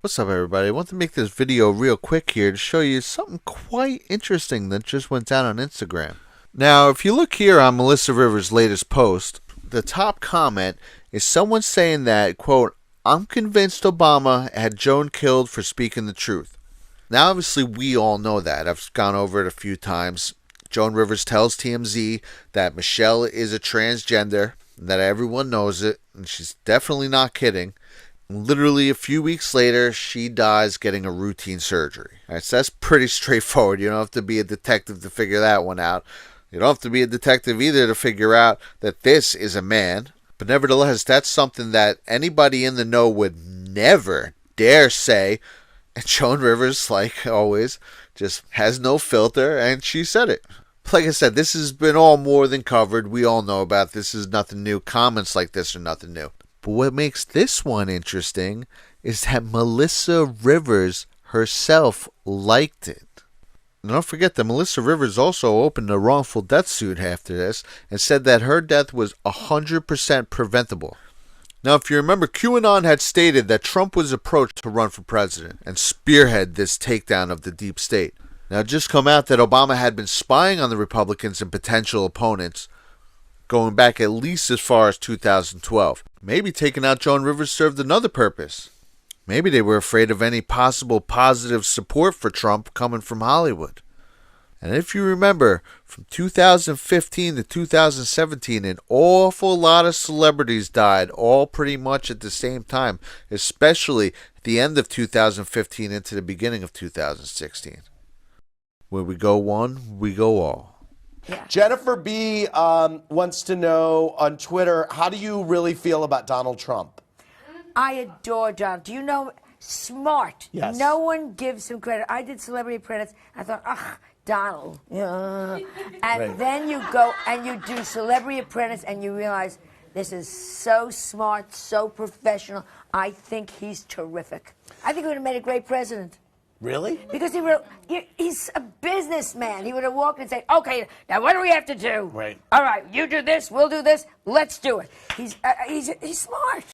What's up, everybody? I want to make this video real quick here to show you something quite interesting that just went down on Instagram. Now, if you look here on Melissa Rivers' latest post, the top comment is someone saying that, quote, "I'm convinced Obama had Joan killed for speaking the truth." Now, obviously, we all know that. I've gone over it a few times. Joan Rivers tells TMZ that Michelle is a transgender, that everyone knows it, and she's definitely not kidding. Literally a few weeks later, she dies getting a routine surgery. All right, so that's pretty straightforward. You don't have to be a detective to figure that one out. You don't have to be a detective either to figure out that this is a man. But nevertheless, that's something that anybody in the know would never dare say. And Joan Rivers, like always, just has no filter, and she said it. Like I said, this has been all more than covered. We all know about this. This is nothing new. Comments like this are nothing new. But what makes this one interesting is that Melissa Rivers herself liked it. And don't forget that Melissa Rivers also opened a wrongful death suit after this and said that her death was 100% preventable. Now, if you remember, QAnon had stated that Trump was approached to run for president and spearhead this takedown of the deep state. Now, it just come out that Obama had been spying on the Republicans and potential opponents going back at least as far as 2012. Maybe taking out Joan Rivers served another purpose. Maybe they were afraid of any possible positive support for Trump coming from Hollywood. And if you remember, from 2015 to 2017, an awful lot of celebrities died, all pretty much at the same time, especially at the end of 2015 into the beginning of 2016. Where we go one, we go all. Yeah. Jennifer B. Wants to know on Twitter, how do you really feel about Donald Trump? I adore Donald. Do you know, smart. Yes. No one gives him credit. I did Celebrity Apprentice. I thought, Donald. And Right. then you go and you do Celebrity Apprentice and you realize this is so smart, so professional. I think he's terrific. I think he would have made a great president. Really? Because he's a businessman. He would have walked and said, "Okay, now what do we have to do? Right. All right, you do this, we'll do this. Let's do it." He's smart.